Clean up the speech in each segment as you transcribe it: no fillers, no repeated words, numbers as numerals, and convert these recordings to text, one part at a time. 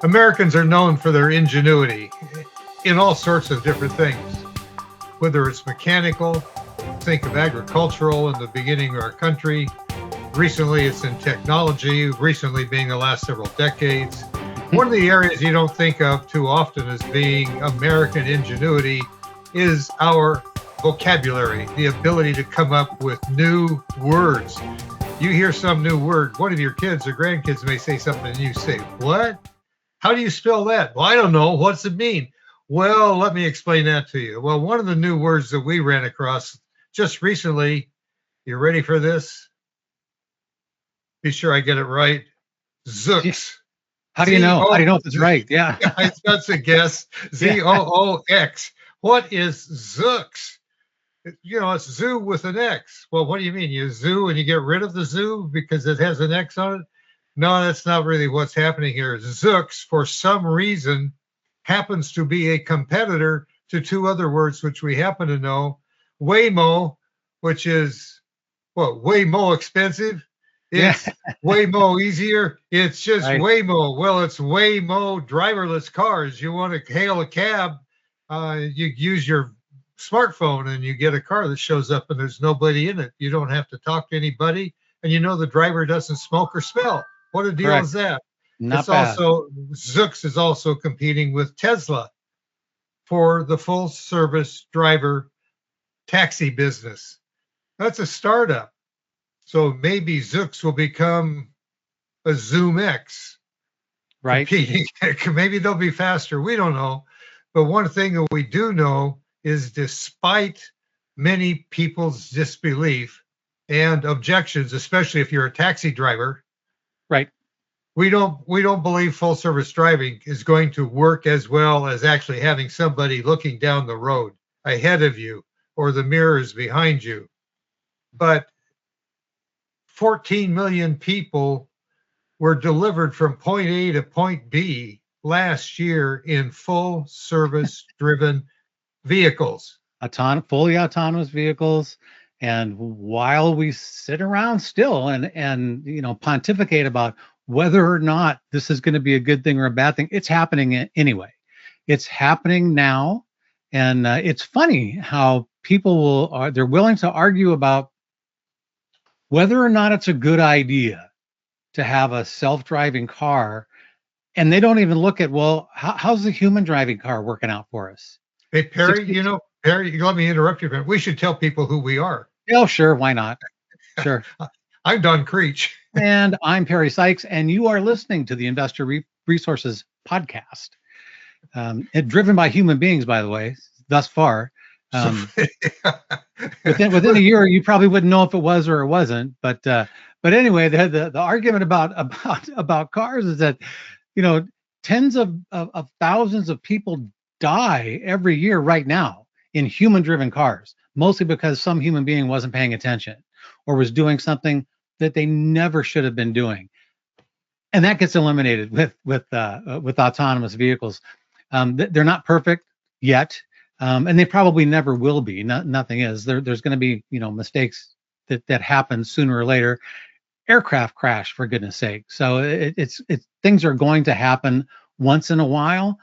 Americans are known for their ingenuity in all sorts of different things, whether it's mechanical, think of agricultural in the beginning of our country. Recently, it's in technology, recently being the last several decades. One of the areas you don't think of too often as being American ingenuity is our vocabulary, the ability to come up with new words. You hear some new word, one of your kids or grandkids may say something and you say, what? How do you spell that? Well, I don't know. What's it mean? Well, let me explain that to you. Well, one of the new words that we ran across just recently, you ready for this? Be sure I get it right. Zooks. How do you know? How do you know if it's right? Yeah. That's a guess. Zoox. What is Zooks? It's zoo with an X. Well, what do you mean? You zoo and you get rid of the zoo because it has an X on it? No, that's not really what's happening here. Zooks, for some reason, happens to be a competitor to two other words which we happen to know. Waymo, which is, way more expensive. It's way more easier. It's just right. Waymo. Well, it's Waymo driverless cars. You want to hail a cab, you use your smartphone and you get a car that shows up and there's nobody in it. You don't have to talk to anybody, and the driver doesn't smoke or smell. What a deal Correct. Is that? Not bad. Also, Zooks is also competing with Tesla for the full service driver taxi business. That's a startup. So maybe Zooks will become a Zoom X. Right. Competing. Maybe they'll be faster. We don't know. But one thing that we do know is despite many people's disbelief and objections, especially if you're a taxi driver, right? We don't believe full service driving is going to work as well as actually having somebody looking down the road ahead of you or the mirrors behind you. But 14 million people were delivered from point A to point B last year in full service driven vehicles. Fully autonomous vehicles. And while we sit around still and pontificate about whether or not this is going to be a good thing or a bad thing, it's happening anyway. It's happening now. And it's funny how people they're willing to argue about whether or not it's a good idea to have a self-driving car. And they don't even look at, how's the human driving car working out for us? Hey, Perry, Perry, let me interrupt you. We should tell people who we are. Oh, sure. Why not? Sure. I'm Don Creech. And I'm Perry Sykes, and you are listening to the Investor Resources Podcast. Driven by human beings, by the way, thus far. Within a year, you probably wouldn't know if it was or it wasn't. But anyway, the argument about cars is that, tens of thousands of people die every year right now in human-driven cars, mostly because some human being wasn't paying attention or was doing something that they never should have been doing, and that gets eliminated with autonomous vehicles. They're not perfect yet, and they probably never will be. Nothing is. There's going to be mistakes that happen sooner or later. Aircraft crash, for goodness sake. So it's things are going to happen once in a while.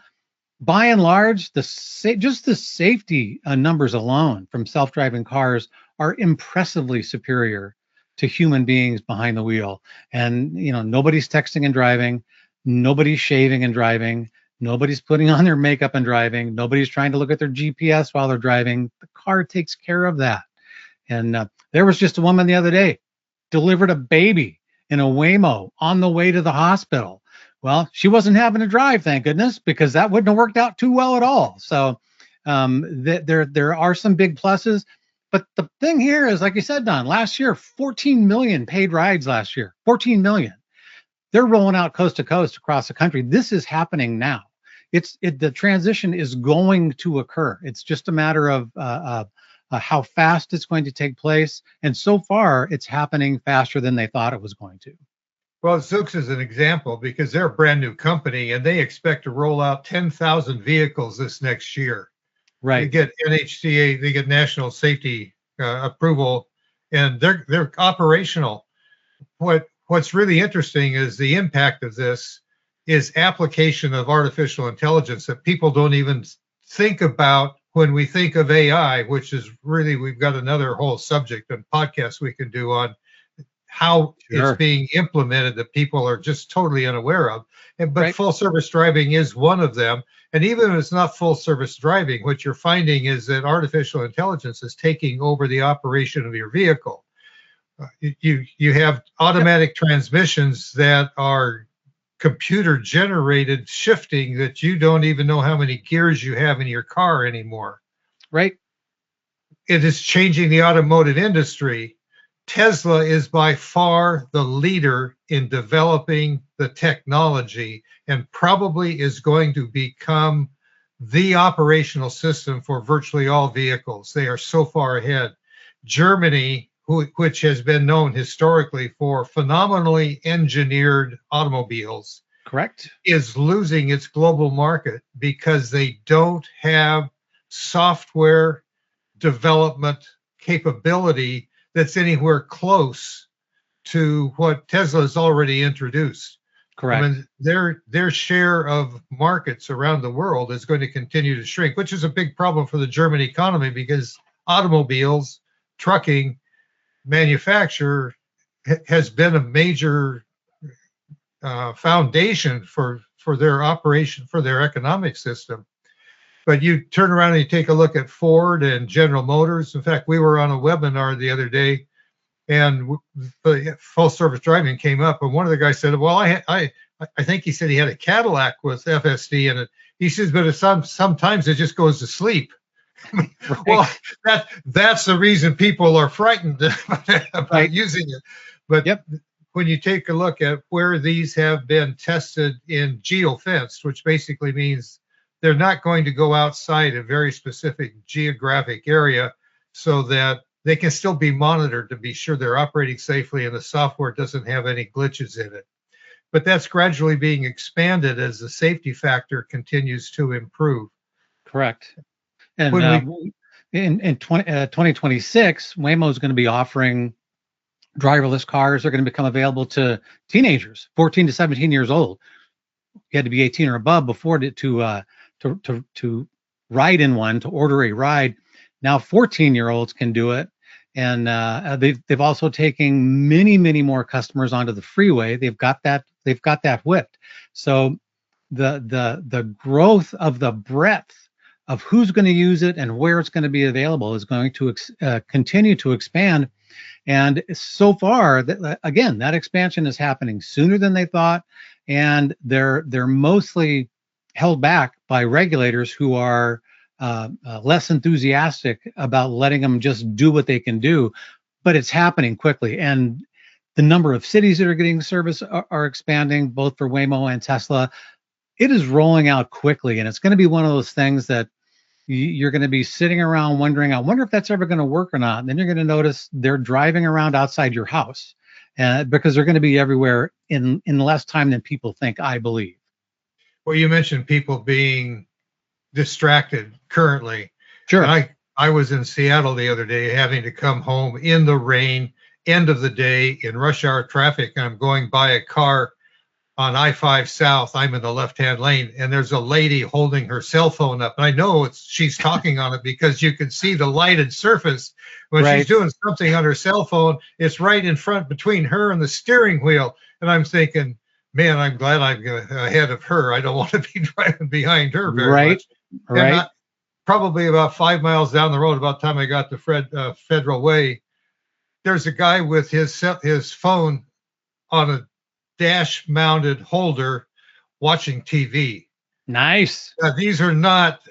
By and large, just the safety numbers alone from self-driving cars are impressively superior to human beings behind the wheel. And nobody's texting and driving, nobody's shaving and driving, nobody's putting on their makeup and driving, nobody's trying to look at their GPS while they're driving. The car takes care of that. And there was just a woman the other day delivered a baby in a Waymo on the way to the hospital. Well, she wasn't having to drive, thank goodness, because that wouldn't have worked out too well at all. So there are some big pluses. But the thing here is, like you said, Don, last year, 14 million paid rides last year, 14 million. They're rolling out coast to coast across the country. This is happening now. The transition is going to occur. It's just a matter of how fast it's going to take place. And so far, it's happening faster than they thought it was going to. Well, Zooks is an example because they're a brand new company and they expect to roll out 10,000 vehicles this next year. Right. They get NHTSA, they get national safety approval, and they're operational. What's really interesting is the impact of this is application of artificial intelligence that people don't even think about when we think of AI, which is really, we've got another whole subject and podcast we can do on how it's being implemented that people are just totally unaware of. But full service driving is one of them. And even if it's not full service driving, what you're finding is that artificial intelligence is taking over the operation of your vehicle. You have automatic transmissions that are computer generated shifting that you don't even know how many gears you have in your car anymore. Right. It is changing the automotive industry. Tesla is by far the leader in developing the technology and probably is going to become the operational system for virtually all vehicles. They are so far ahead. Germany, which has been known historically for phenomenally engineered automobiles, correct, is losing its global market because they don't have software development capability that's anywhere close to what Tesla has already introduced. Correct. I mean, their share of markets around the world is going to continue to shrink, which is a big problem for the German economy because automobiles, trucking, manufacture has been a major foundation for their operation, for their economic system. But you turn around and you take a look at Ford and General Motors. In fact, we were on a webinar the other day, and the full service driving came up, and one of the guys said, "Well, I think he said he had a Cadillac with FSD in it." He says, "But sometimes it just goes to sleep." Right. Well, that's the reason people are frightened about using it. But when you take a look at where these have been tested in geofenced, which basically means they're not going to go outside a very specific geographic area so that they can still be monitored to be sure they're operating safely and the software doesn't have any glitches in it. But that's gradually being expanded as the safety factor continues to improve. Correct. And in 2026, Waymo is going to be offering driverless cars. They're going to become available to teenagers, 14 to 17 years old. You had to be 18 or above before to ride in one, to order a ride. Now 14-year-olds can do it, and they've also taken many more customers onto the freeway. They've got that whipped. So the growth of the breadth of who's going to use it and where it's going to be available is going to continue to expand. And so far, again, that expansion is happening sooner than they thought, and they're mostly held back by regulators who are less enthusiastic about letting them just do what they can do. But it's happening quickly, and the number of cities that are getting service are expanding, both for Waymo and Tesla. It is rolling out quickly, and it's going to be one of those things that you're going to be sitting around wondering, I wonder if that's ever going to work or not. And then you're going to notice they're driving around outside your house because they're going to be everywhere in less time than people think, I believe. Well, you mentioned people being distracted currently. Sure. I was in Seattle the other day having to come home in the rain, end of the day in rush hour traffic. And I'm going by a car on I-5 South. I'm in the left-hand lane, and there's a lady holding her cell phone up. And I know she's talking on it because you can see the lighted surface. When she's doing something on her cell phone, it's right in front between her and the steering wheel. And I'm thinking, man, I'm glad I'm ahead of her. I don't want to be driving behind her very much. Right. Probably about 5 miles down the road, about the time I got to Federal Way, there's a guy with his phone on a dash-mounted holder watching TV. Nice. These are not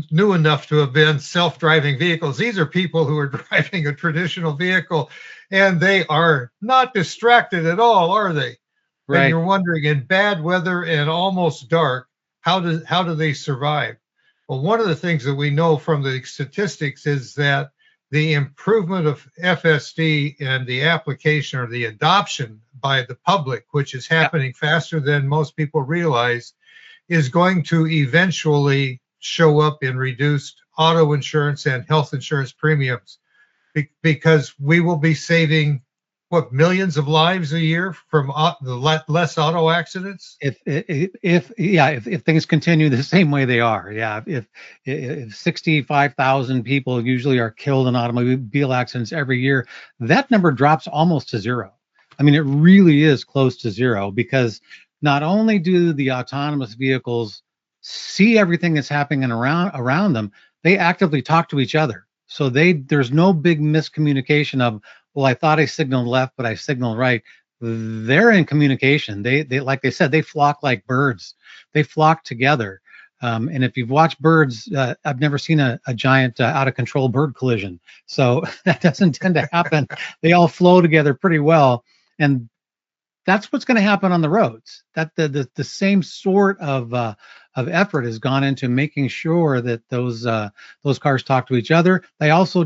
new enough to have been self-driving vehicles. These are people who are driving a traditional vehicle, and they are not distracted at all, are they? Right. And you're wondering, in bad weather and almost dark, how do they survive? Well, one of the things that we know from the statistics is that the improvement of FSD and the application or the adoption by the public, which is happening faster than most people realize, is going to eventually show up in reduced auto insurance and health insurance premiums because we will be saving what, millions of lives a year from less auto accidents? If things continue the same way they are, yeah. If 65,000 people usually are killed in automobile accidents every year, that number drops almost to zero. I mean, it really is close to zero, because not only do the autonomous vehicles see everything that's happening around them, they actively talk to each other. So there's no big miscommunication of, well, I thought I signaled left, but I signaled right. They're in communication. They like they said, they flock like birds. They flock together. And if you've watched birds, I've never seen a giant out of control bird collision. So that doesn't tend to happen. They all flow together pretty well. And that's what's going to happen on the roads. That the same sort of effort has gone into making sure that those cars talk to each other. They also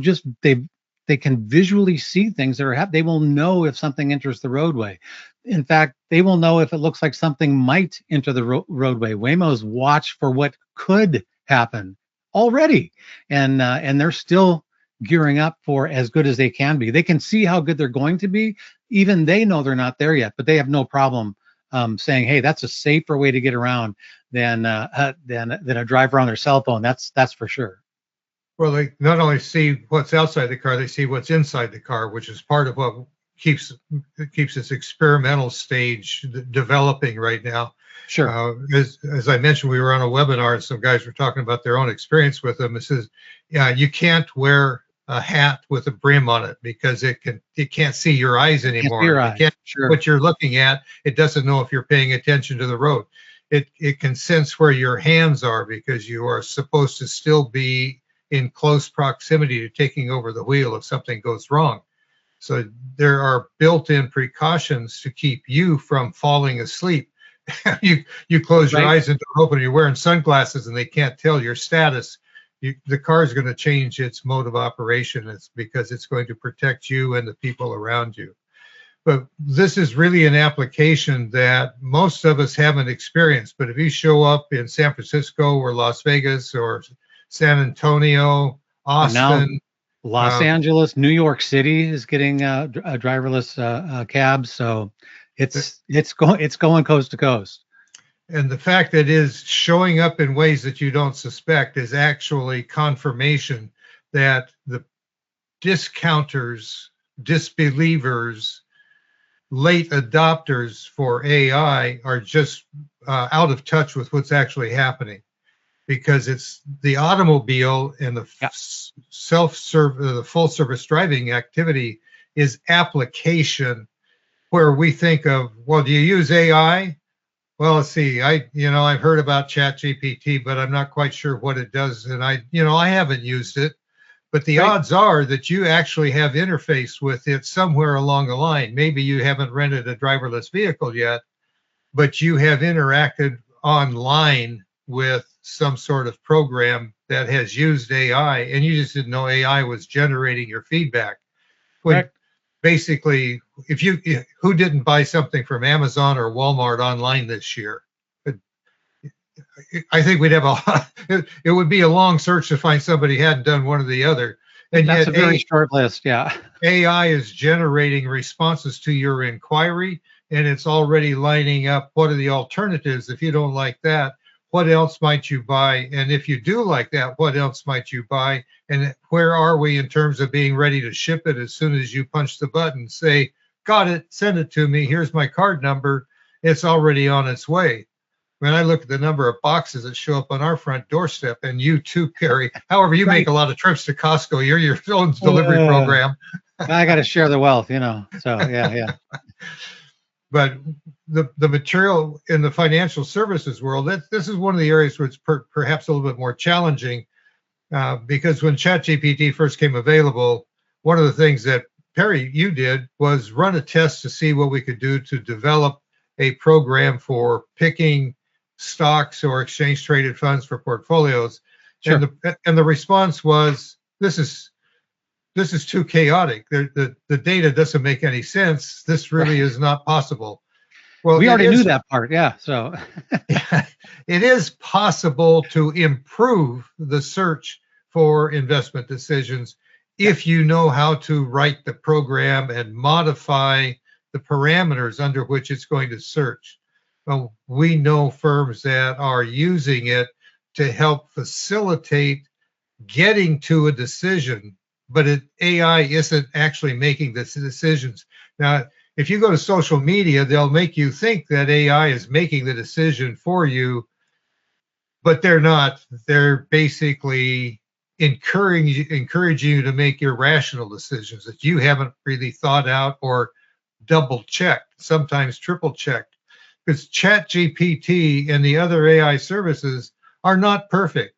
they can visually see things that are happening. They will know if something enters the roadway. In fact, they will know if it looks like something might enter the roadway. Waymo's watch for what could happen already, and they're still gearing up for as good as they can be. They can see how good they're going to be. Even they know they're not there yet, but they have no problem saying, "Hey, that's a safer way to get around than a driver on their cell phone." That's for sure. Well, they not only see what's outside the car, they see what's inside the car, which is part of what keeps this experimental stage developing right now. Sure. As I mentioned, we were on a webinar and some guys were talking about their own experience with them. It says, yeah, you can't wear a hat with a brim on it because it can't see your eyes anymore. It can't, sure. What you're looking at, it doesn't know if you're paying attention to the road. It can sense where your hands are because you are supposed to still be in close proximity to taking over the wheel if something goes wrong. So there are built-in precautions to keep you from falling asleep. you close your eyes and don't open. You're wearing sunglasses and they can't tell your status. The car is going to change its mode of operation. It's because it's going to protect you and the people around you. But this is really an application that most of us haven't experienced. But if you show up in San Francisco or Las Vegas or San Antonio, Austin, Los Angeles, New York City is getting a driverless cabs. So it's going coast to coast. And the fact that it is showing up in ways that you don't suspect is actually confirmation that the discounters, disbelievers, late adopters for AI are just out of touch with what's actually happening, because it's the automobile and the the full service driving activity is application, where we think of, well, do you use AI? Well, let's see. I've heard about ChatGPT, but I'm not quite sure what it does, and I haven't used it. But the odds are that you actually have interface with it somewhere along the line. Maybe you haven't rented a driverless vehicle yet, but you have interacted online with some sort of program that has used AI, and you just didn't know AI was generating your feedback. Basically, who didn't buy something from Amazon or Walmart online this year? I think we'd have it would be a long search to find somebody who hadn't done one or the other. And that's a very short list. Yeah. AI is generating responses to your inquiry, and it's already lining up what are the alternatives. If you don't like that, what else might you buy? And if you do like that, what else might you buy? And where are we in terms of being ready to ship it as soon as you punch the button, say, got it, send it to me, here's my card number, it's already on its way. When I look at the number of boxes that show up on our front doorstep, and you too, Perry, however, you make a lot of trips to Costco, you're your own delivery program. I got to share the wealth, so yeah. But the material in the financial services world, this is one of the areas where it's perhaps a little bit more challenging, because when ChatGPT first came available, one of the things that Perry, you did was run a test to see what we could do to develop a program for picking stocks or exchange traded funds for portfolios. Sure. And the response was, this is too chaotic. The data doesn't make any sense. This really is not possible. Well, we already knew that part. Yeah. So it is possible to improve the search for investment decisions if you know how to write the program and modify the parameters under which it's going to search. Well, we know firms that are using it to help facilitate getting to a decision, but AI isn't actually making the decisions. Now, if you go to social media, they'll make you think that AI is making the decision for you, but they're not. They're basically encouraging you to make irrational decisions that you haven't really thought out or double checked, sometimes triple checked, because ChatGPT and the other AI services are not perfect.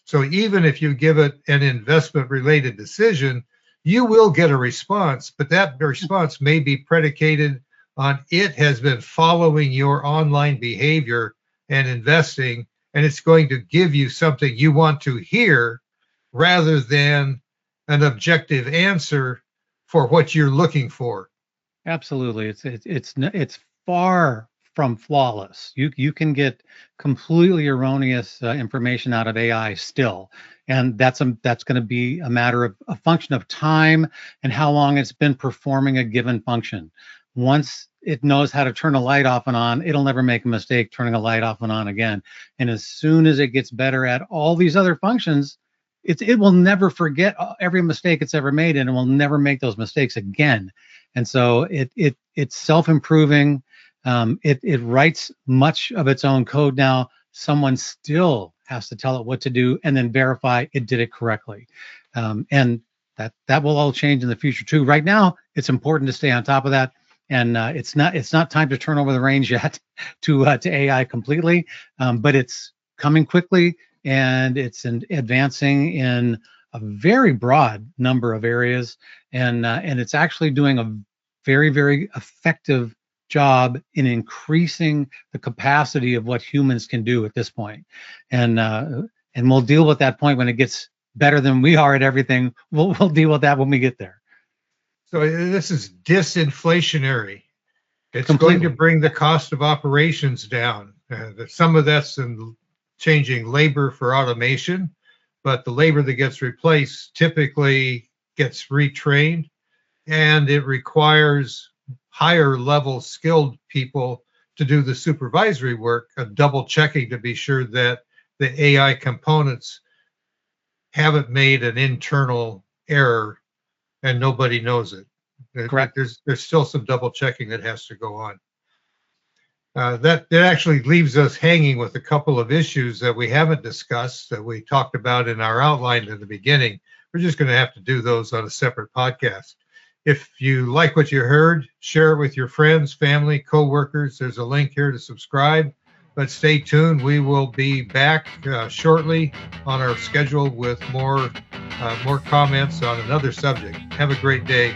So even if you give it an investment related decision, you will get a response, but that response may be predicated on it has been following your online behavior and investing, and it's going to give you something you want to hear rather than an objective answer for what you're looking for. Absolutely. It's far from flawless. You can get completely erroneous information out of AI still, and that's going to be a matter of a function of time and how long it's been performing a given function. Once it knows how to turn a light off and on, it'll never make a mistake turning a light off and on again. And as soon as it gets better at all these other functions, it will never forget every mistake it's ever made, and it will never make those mistakes again. And so it's self-improving. It writes much of its own code now. Someone still has to tell it what to do and then verify it did it correctly. And that will all change in the future too. Right now, it's important to stay on top of that. And it's not time to turn over the reins yet to AI completely, but it's coming quickly, and it's advancing in a very broad number of areas, and it's actually doing a very, very effective job in increasing the capacity of what humans can do at this point. And we'll deal with that point when it gets better than we are at everything. We'll deal with that when we get there. So this is disinflationary. It's Completely. going to bring the cost of operations down. Some of that's in changing labor for automation, but the labor that gets replaced typically gets retrained, and it requires higher level skilled people to do the supervisory work of double checking to be sure that the AI components haven't made an internal error and nobody knows it. Correct. There's still some double checking that has to go on. That actually leaves us hanging with a couple of issues that we haven't discussed that we talked about in our outline in the beginning. We're just going to have to do those on a separate podcast. If you like what you heard, share it with your friends, family, coworkers. There's a link here to subscribe. But stay tuned. We will be back shortly on our schedule with more comments on another subject. Have a great day.